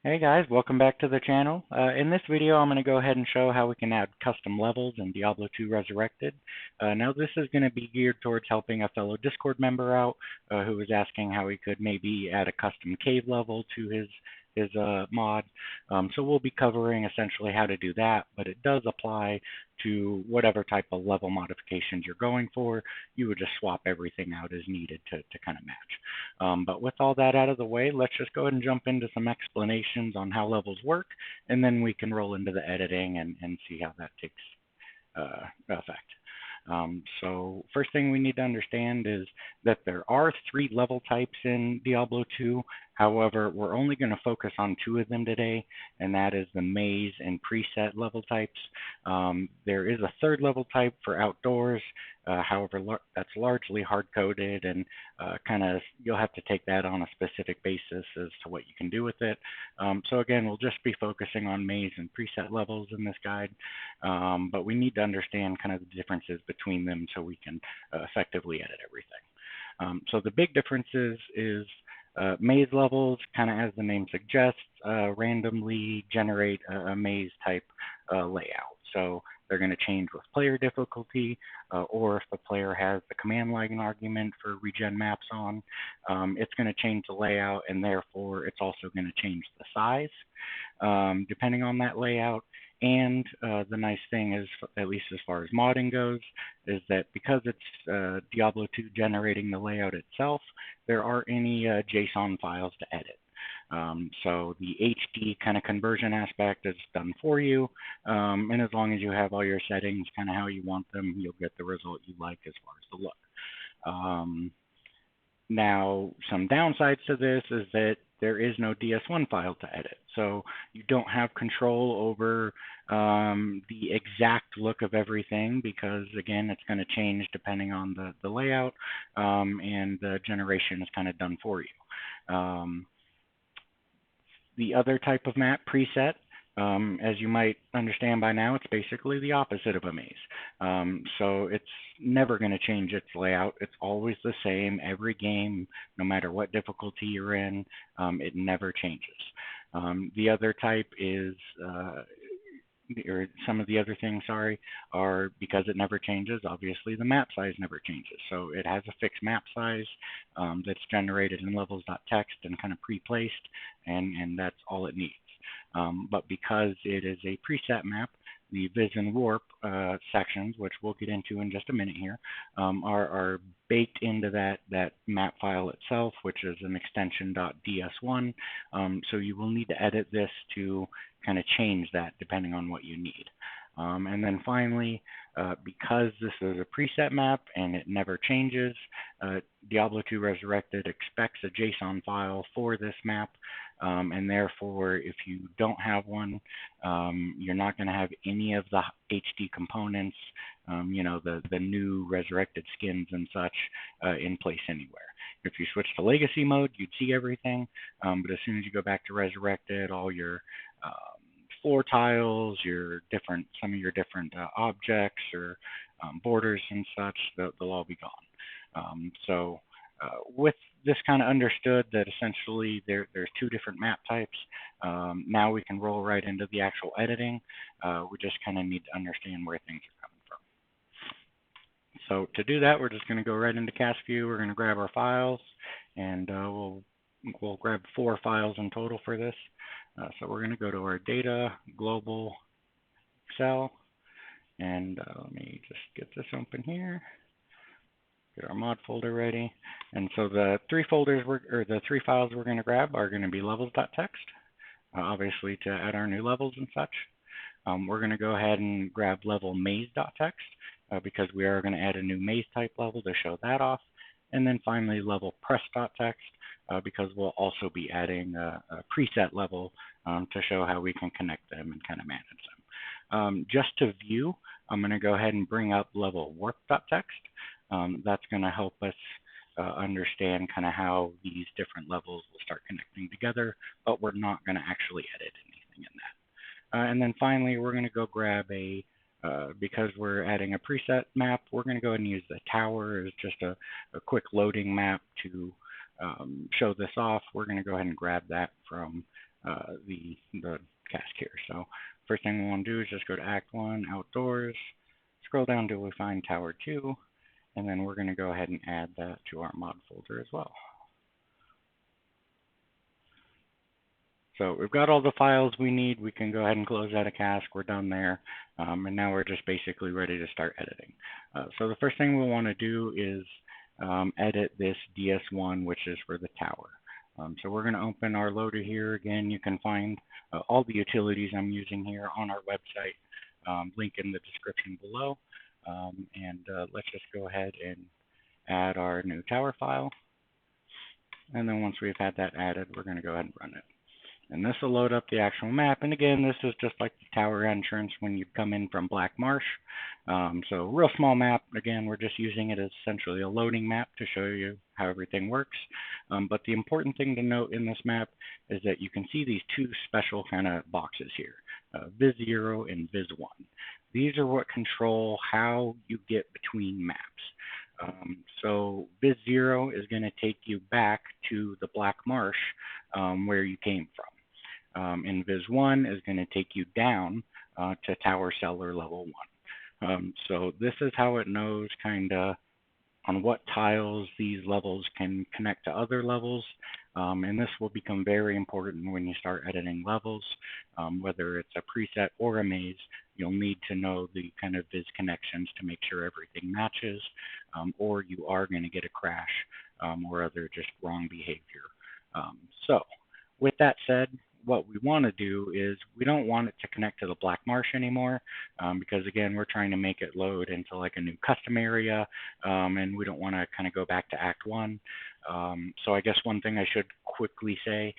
Hey guys, welcome back to the channel. In this video, I'm going to go ahead and show how we can add custom levels in Diablo 2 Resurrected. Now this is going to be geared towards helping a fellow Discord member out who was asking how he could maybe add a custom cave level to his mod. So we'll be covering essentially how to do that, but it does apply to whatever type of level modifications you're going for. You would just swap everything out as needed to kind of match. But with all that out of the way, let's just go ahead and jump into some explanations on how levels work, and then we can roll into the editing and see how that takes effect. So first thing we need to understand is that there are 3 level types in Diablo 2. However, we're only going to focus on 2 of them today, and that is the maze and preset level types. There is a 3rd level type for outdoors. However, that's largely hard-coded, and you'll have to take that on a specific basis as to what you can do with it. So again, we'll just be focusing on maze and preset levels in this guide, but we need to understand kind of the differences between them so we can effectively edit everything. So the big differences is maze levels, kind of as the name suggests, randomly generate a maze type layout. So they're going to change with player difficulty, or if the player has the command line argument for regen maps on, it's going to change the layout, and therefore it's also going to change the size depending on that layout. And the nice thing is, at least as far as modding goes, is that because it's Diablo 2 generating the layout itself, there aren't any JSON files to edit. So the HD kind of conversion aspect is done for you, and as long as you have all your settings kind of how you want them, you'll get the result you like as far as the look. Now, some downsides to this is that there is no DS1 file to edit. So you don't have control over the exact look of everything because, again, it's going to change depending on the layout, and the generation is kind of done for you. The other type of map, preset, as you might understand by now, it's basically the opposite of a maze. So it's never going to change its layout. It's always the same every game, no matter what difficulty you're in. It never changes. The other type is, or some of the other things, sorry, are because it never changes, obviously the map size never changes. So it has a fixed map size that's generated in levels.txt and kind of pre-placed, and that's all it needs. But because it is a preset map, the Viz and Warp sections, which we'll get into in just a minute here, are baked into that map file itself, which is an extension.ds1. So you will need to edit this to kind of change that depending on what you need. And then finally, because this is a preset map and it never changes, Diablo 2 Resurrected expects a JSON file for this map, and therefore if you don't have one, you're not going to have any of the HD components, you know, the new resurrected skins and such in place anywhere. If you switch to legacy mode, you'd see everything, but as soon as you go back to Resurrected, all your floor tiles, some of your different objects or borders and such, they'll all be gone. So with this kind of understood that essentially there's 2 different map types, now we can roll right into the actual editing. We just kind of need to understand where things are coming from. So to do that, we're just going to go right into cast view. We're going to grab our files, and we'll grab 4 files in total for this. So we're going to go to our data, global, Excel, and let me just get this open here. Get our mod folder ready. And so the 3 files we're going to grab are going to be levels.txt, obviously to add our new levels and such. We're going to go ahead and grab level maze.txt because we are going to add a new maze type level to show that off. And then finally level press.txt because we'll also be adding a preset level to show how we can connect them and kind of manage them. Just to view, I'm going to go ahead and bring up level warp.txt. That's going to help us understand kind of how these different levels will start connecting together, but we're not going to actually edit anything in that. And then finally, we're going to go grab because we're adding a preset map, we're going to go ahead and use the tower as just a quick loading map to show this off. We're going to go ahead and grab that from the cask here. So first thing we want to do is just go to Act 1, Outdoors, scroll down till we find Tower 2, and then we're going to go ahead and add that to our mod folder as well. So we've got all the files we need. We can go ahead and close out a cask. We're done there. And now we're just basically ready to start editing. So the first thing we want to do is edit this DS1, which is for the tower. So we're going to open our loader here. Again, you can find all the utilities I'm using here on our website, link in the description below. Let's just go ahead and add our new tower file. And then once we've had that added, we're going to go ahead and run it. And this will load up the actual map. And again, this is just like the tower entrance when you come in from Black Marsh. So real small map. Again, we're just using it as essentially a loading map to show you how everything works. But the important thing to note in this map is that you can see these two special kind of boxes here, Viz 0 and Viz 1. These are what control how you get between maps. So Viz 0 is going to take you back to the Black Marsh where you came from. And Viz 1 is going to take you down to Tower Cellar Level 1. So this is how it knows kind of on what tiles these levels can connect to other levels. And this will become very important when you start editing levels. Whether it's a preset or a maze, you'll need to know the kind of Viz connections to make sure everything matches, or you are going to get a crash or other just wrong behavior. So with that said, what we want to do is we don't want it to connect to the Black Marsh anymore because again, we're trying to make it load into like a new custom area and we don't want to kind of go back to Act 1. So I guess one thing I should quickly say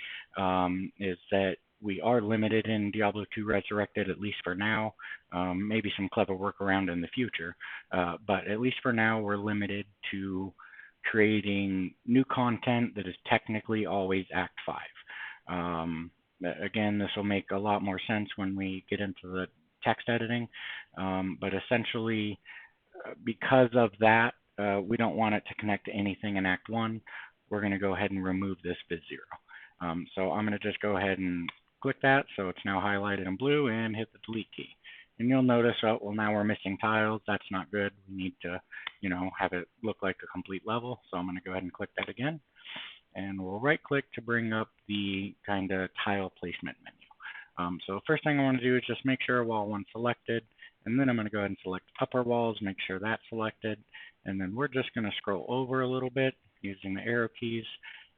is that we are limited in Diablo 2 Resurrected, at least for now. Maybe some clever workaround in the future, but at least for now, we're limited to creating new content that is technically always Act 5. Again, this will make a lot more sense when we get into the text editing, but essentially, because of that, we don't want it to connect to anything in Act 1. We're going to go ahead and remove this Viz 0. So I'm going to just go ahead and click that, so it's now highlighted in blue, and hit the delete key. And you'll notice, oh, well, now we're missing tiles. That's not good. We need to, have it look like a complete level. So I'm going to go ahead and click that again. And we'll right-click to bring up the kind of tile placement menu. So first thing I want to do is just make sure wall 1 selected, and then I'm going to go ahead and select upper walls, make sure that's selected, and then we're just going to scroll over a little bit using the arrow keys.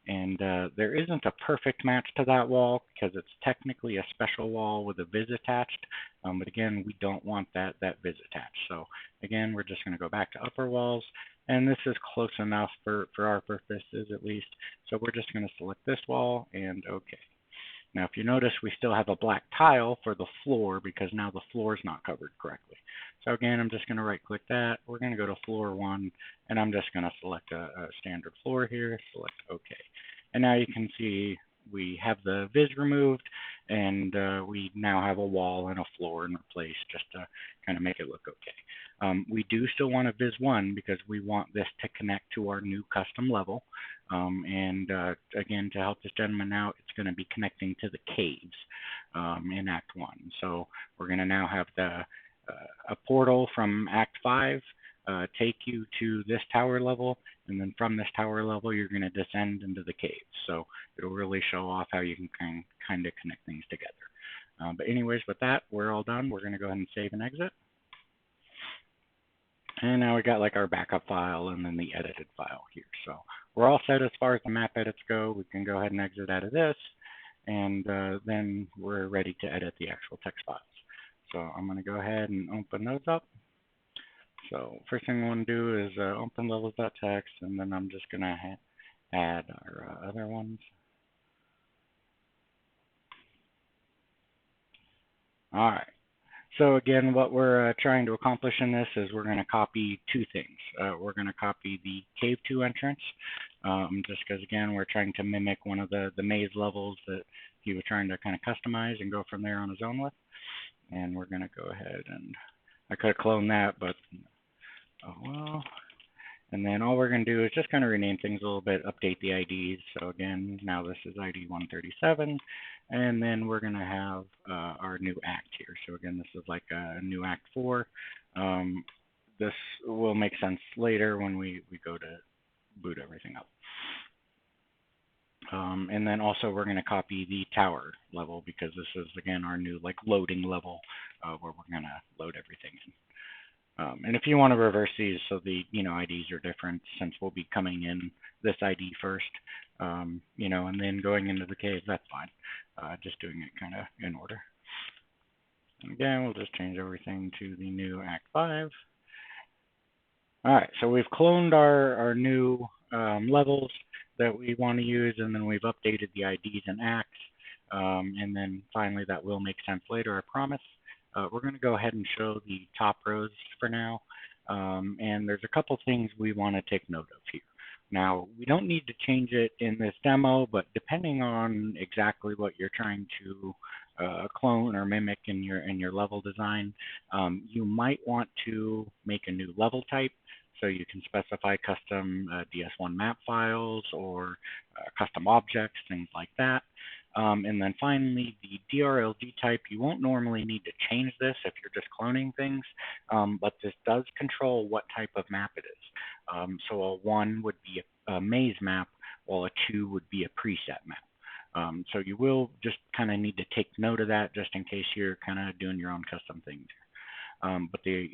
And there isn't a perfect match to that wall because it's technically a special wall with a Viz attached. But again, we don't want that Viz attached. So again, we're just going to go back to upper walls. And this is close enough for our purposes at least. So we're just going to select this wall and OK. Now, if you notice, we still have a black tile for the floor because now the floor is not covered correctly. So again, I'm just going to right-click that. We're going to go to floor 1, and I'm just going to select a standard floor here, select OK. And now you can see we have the Viz removed, and we now have a wall and a floor in place just to kind of make it look okay. We do still want a Viz 1 because we want this to connect to our new custom level. Again, to help this gentleman out, it's going to be connecting to the caves in Act 1. So we're going to now have a portal from Act 5 take you to this tower level, and then from this tower level, you're going to descend into the caves. So it'll really show off how you can kind of connect things together. But anyways, with that, we're all done. We're going to go ahead and save and exit. And now we got like our backup file and then the edited file here. So we're all set as far as the map edits go. We can go ahead and exit out of this, and then we're ready to edit the actual text files. So I'm going to go ahead and open those up. So first thing I want to do is open levels.txt, and then I'm just going to add our other ones. All right. So again, what we're trying to accomplish in this is we're going to copy two things. We're going to copy the Cave 2 entrance, just because, again, we're trying to mimic one of the maze levels that he was trying to kind of customize and go from there on his own with. And we're going to go ahead and, I could have cloned that, but, oh well. And then all we're going to do is just kind of rename things a little bit, update the IDs. So again, now this is ID 137. And then we're going to have our new act here. So again, this is like a new act 4. This will make sense later when we go to boot everything up. And then also we're going to copy the tower level because this is, again, our new like loading level where we're going to load everything in. And if you want to reverse these so the IDs are different, since we'll be coming in this ID first, and then going into the cave, that's fine. Just doing it kind of in order. And again, we'll just change everything to the new Act 5. All right, so we've cloned our new levels that we want to use, and then we've updated the IDs and acts. And then finally, that will make sense later, I promise. We're going to go ahead and show the top rows for now. And there's a couple things we want to take note of here. Now, we don't need to change it in this demo, but depending on exactly what you're trying to clone or mimic in your level design, you might want to make a new level type. So you can specify custom DS1 map files or custom objects, things like that. And then finally, the DRLG type, you won't normally need to change this if you're just cloning things, but this does control what type of map it is. So a 1 would be a maze map, while a 2 would be a preset map. So you will just kind of need to take note of that just in case you're kind of doing your own custom things. But the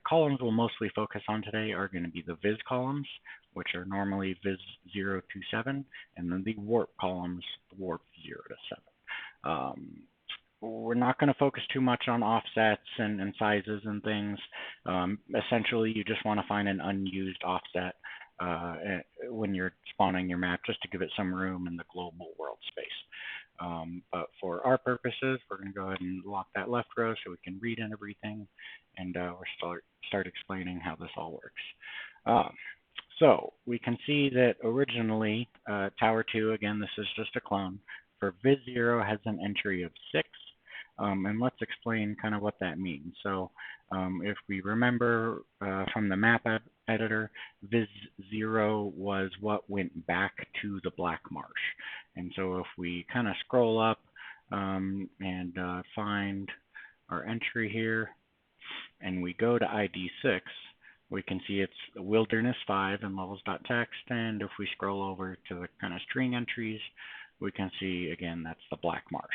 columns we'll mostly focus on today are going to be the viz columns, which are normally viz 0 to 7, and then the warp columns, warp 0 to 7. We're not going to focus too much on offsets and sizes and things. Essentially, you just want to find an unused offset when you're spawning your map, just to give it some room in the global world space. But for our purposes, we're going to go ahead and lock that left row so we can read in everything, and we'll start explaining how this all works. So we can see that originally Tower 2, again, this is just a clone, for viz 0 has an entry of 6. And let's explain kind of what that means. So if we remember from the map editor, viz 0 was what went back to the Black Marsh. And so if we kind of scroll up and find our entry here, and we go to ID 6, we can see it's Wilderness 5 in levels.txt. And if we scroll over to the kind of string entries, we can see, again, that's the Black Marsh.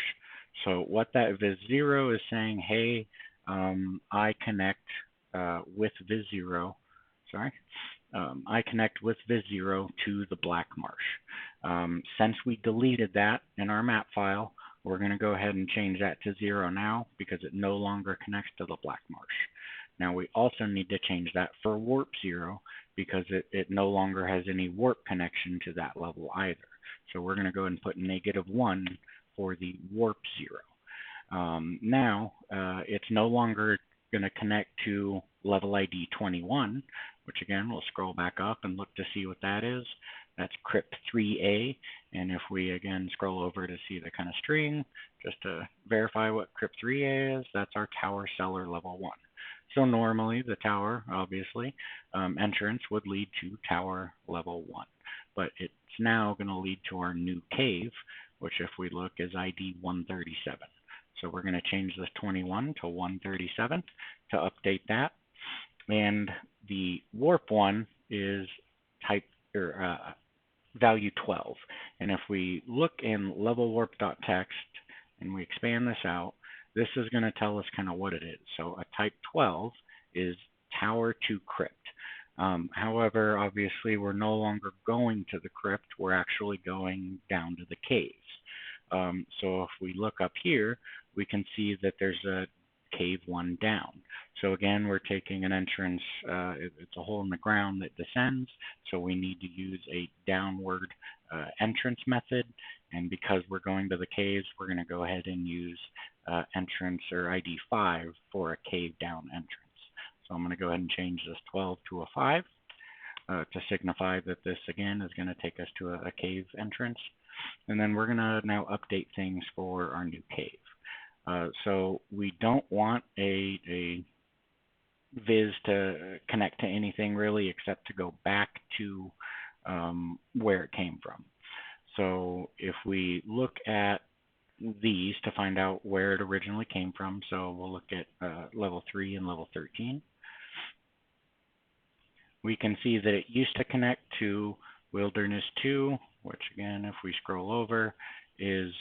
So what that viz 0 is saying, hey, I connect with viz 0, I connect with viz 0 to the Black Marsh. Since we deleted that in our map file, we're going to go ahead and change that to 0 now because it no longer connects to the Black Marsh. Now we also need to change that for warp 0 because it no longer has any warp connection to that level either. So we're going to go ahead and put -1 for the warp 0. Now it's no longer going to connect to level ID 21, which again, we'll scroll back up and look to see what that is. That's crypt 3A. And if we again scroll over to see the kind of string, just to verify what crypt 3A is, that's our tower cellar level 1. So normally the tower, obviously, entrance would lead to tower level 1. But it's now going to lead to our new cave, which if we look is ID 137. So we're going to change this 21 to 137 to update that. And the warp 1 is type or value 12. And if we look in levelwarp.txt and we expand this out, this is going to tell us kind of what it is. So a type 12 is tower to crypt. However, obviously, we're no longer going to the crypt. We're actually going down to the caves. So if we look up here, we can see that there's a cave 1 down. So again, we're taking an entrance. It's a hole in the ground that descends. So we need to use a downward entrance method. And because we're going to the caves, we're going to go ahead and use entrance or ID 5 for a cave down entrance. So I'm going to go ahead and change this 12 to a 5 to signify that this, again, is going to take us to a cave entrance. And then we're going to now update things for our new cave. So we don't want a viz to connect to anything really except to go back to where it came from. So if we look at these to find out where it originally came from. So we'll look at level 3 and level 13. We can see that it used to connect to Wilderness 2, which again, if we scroll over, is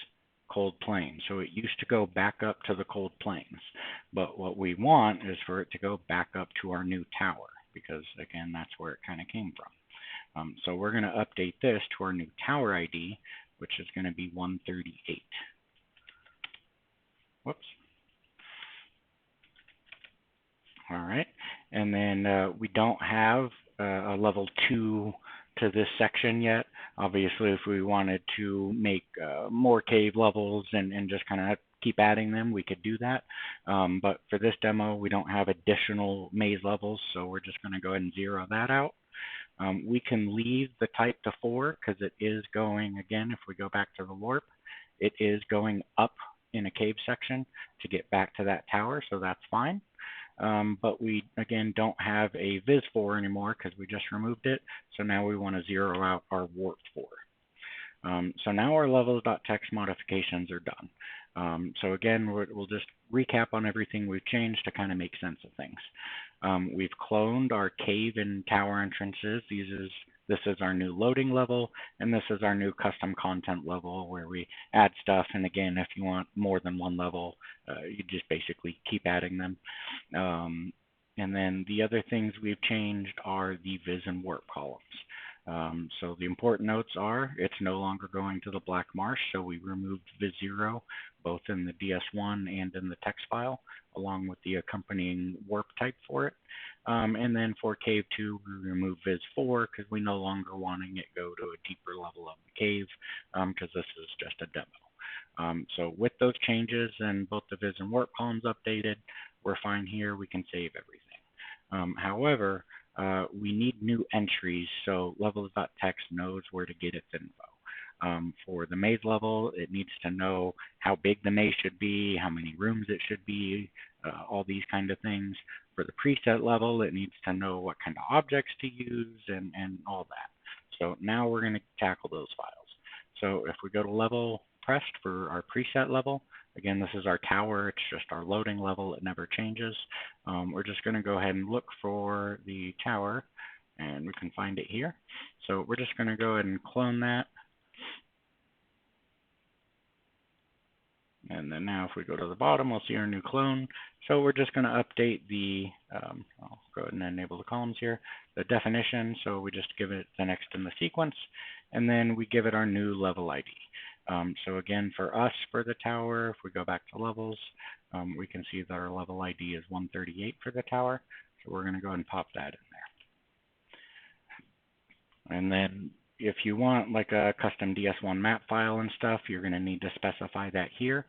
Cold Plains. So it used to go back up to the Cold Plains. But what we want is for it to go back up to our new tower, because again, that's where it kind of came from. So we're going to update this to our new tower ID, which is going to be 138. Whoops. All right, and then we don't have a level 2 to this section yet. Obviously, if we wanted to make more cave levels and just kind of keep adding them, we could do that. But for this demo, we don't have additional maze levels, so we're just going to go ahead and zero that out. We can leave the type to 4 because it is going, again, if we go back to the warp, it is going up in a cave section to get back to that tower, so that's fine. But we, again, don't have a Viz 4 anymore because we just removed it. So now we want to zero out our warp 4. So now our levels.txt modifications are done. So again, we'll just recap on everything we've changed to kind of make sense of things. We've cloned our cave and tower entrances. This is our new loading level, and this is our new custom content level where we add stuff. And again, if you want more than one level, you just basically keep adding them. And then the other things we've changed are the Viz and warp columns. So the important notes are it's no longer going to the Black Marsh, so we removed Viz 0 both in the DS1 and in the text file, along with the accompanying warp type for it. And then for Cave 2, we removed Viz 4 because we no longer wanting it go to a deeper level of the cave because this is just a demo. So with those changes and both the Viz and warp columns updated, we're fine here. We can save everything. However, we need new entries, so levels.txt knows where to get its info. For the maze level, it needs to know how big the maze should be, how many rooms it should be, all these kind of things. For the preset level, it needs to know what kind of objects to use and all that. So now we're going to tackle those files. So if we go to level pressed for our preset level, again, this is our tower. It's just our loading level. It never changes. We're just going to go ahead and look for the tower, and we can find it here. So we're just going to go ahead and clone that. And then now if we go to the bottom, we'll see our new clone. So we're just going to update the, I'll go ahead and enable the columns here, the definition. So we just give it the next in the sequence, and then we give it our new level ID. So again, for us, for the tower, if we go back to levels, we can see that our level ID is 138 for the tower. So we're going to go ahead and pop that in there. And then if you want like a custom DS1 map file and stuff, you're going to need to specify that here.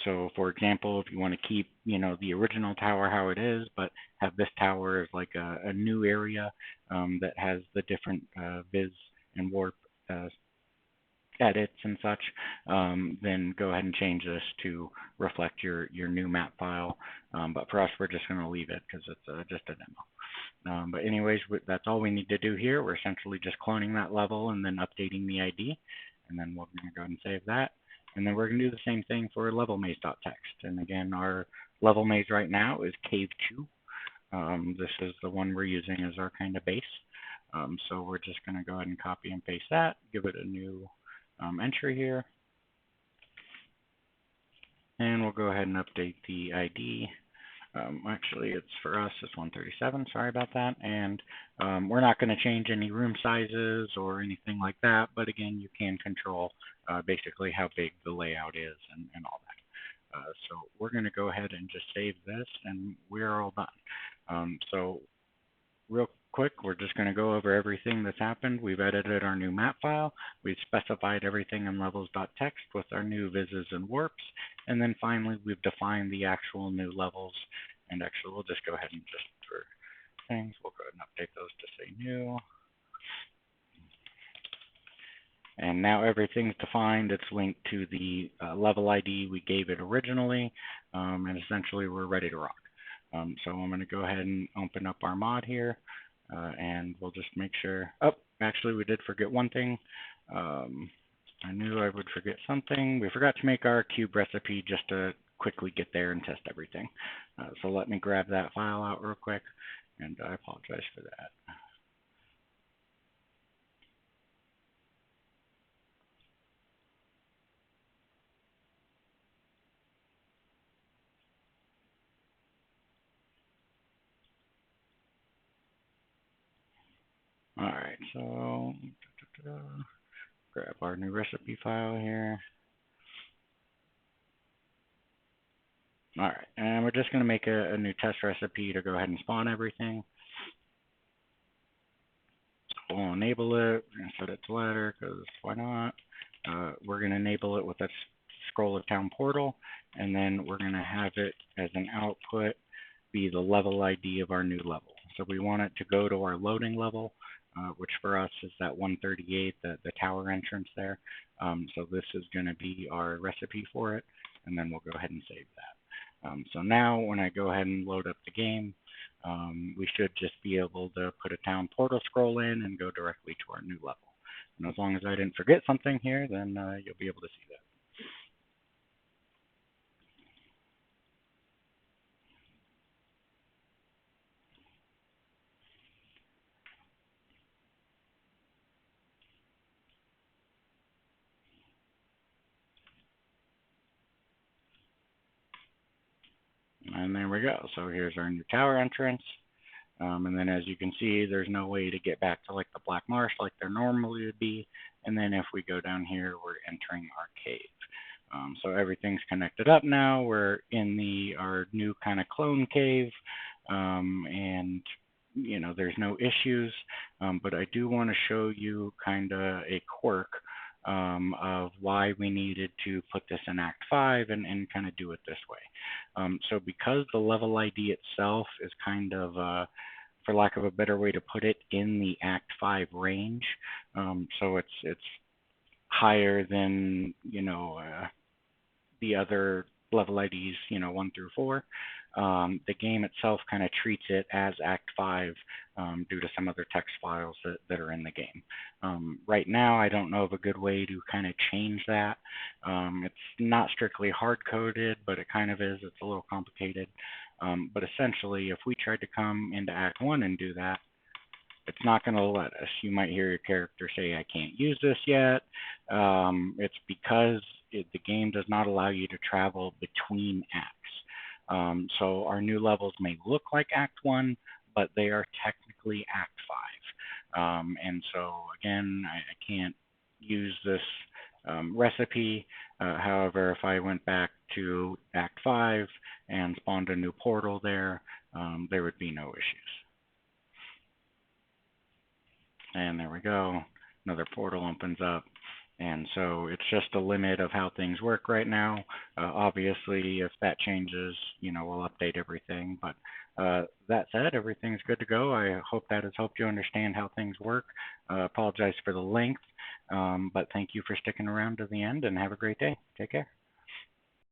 So for example, if you want to keep, the original tower how it is, but have this tower as like a new area that has the different Viz and warp edits and such, then go ahead and change this to reflect your new map file. But for us, we're just going to leave it because it's just a demo. But anyways, that's all we need to do here. We're essentially just cloning that level and then updating the ID. And then we're going to go ahead and save that. And then we're going to do the same thing for level maze.txt. And again, our level maze right now is Cave 2. This is the one we're using as our kind of base. So we're just going to go ahead and copy and paste that, give it a new entry here. And we'll go ahead and update the ID. Actually, it's for us, it's 137, sorry about that. And we're not going to change any room sizes or anything like that, but again, you can control basically how big the layout is and all that. So we're going to go ahead and just save this, and we're all done. So real quick, we're just going to go over everything that's happened. We've edited our new map file. We've specified everything in levels.txt with our new vizzes and warps. And then finally, we've defined the actual new levels. And actually, we'll just go ahead and just, for things, we'll go ahead and update those to say new. And now everything's defined. It's linked to the level ID we gave it originally. And essentially, we're ready to rock. So I'm going to go ahead and open up our mod here. And we'll just make sure, actually we did forget one thing. I knew I would forget something. We forgot to make our cube recipe just to quickly get there and test everything. So let me grab that file out real quick, and I apologize for that. All right, so grab our new recipe file here. All right, and we're just going to make a new test recipe to go ahead and spawn everything. We'll enable it and set it to ladder because why not? We're going to enable it with a scroll of town portal, and then we're going to have it as an output be the level ID of our new level. So we want it to go to our loading level, which for us is that 138, the tower entrance there. So this is going to be our recipe for it, and then we'll go ahead and save that. So now when I go ahead and load up the game, we should just be able to put a town portal scroll in and go directly to our new level. And as long as I didn't forget something here, then you'll be able to see that. And there we go. So here's our new tower entrance. And then as you can see, there's no way to get back to like the Black Marsh like there normally would be. And then if we go down here, we're entering our cave. So everything's connected up now. We're in our new kind of clone cave. And you know, there's no issues. But I do want to show you kind of a quirk of why we needed to put this in Act 5 and kind of do it this way. So because the level ID itself is kind of, for lack of a better way to put it, in the Act 5 range, so it's higher than, you know, the other level IDs, you know, 1 through 4. The game itself kind of treats it as Act 5 due to some other text files that are in the game. Right now, I don't know of a good way to kind of change that. It's not strictly hard-coded, but it kind of is. It's a little complicated. But essentially, if we tried to come into Act 1 and do that, it's not going to let us. You might hear your character say, I can't use this yet. It's because the game does not allow you to travel between acts. So our new levels may look like Act 1, but they are technically Act 5. And so, again, I can't use this recipe. However, if I went back to Act 5 and spawned a new portal there, there would be no issues. And there we go. Another portal opens up. And so it's just a limit of how things work right now. Obviously, if that changes, you know, we'll update everything. But that said, everything's good to go. I hope that has helped you understand how things work. Apologize for the length, but thank you for sticking around to the end, and have a great day. Take care.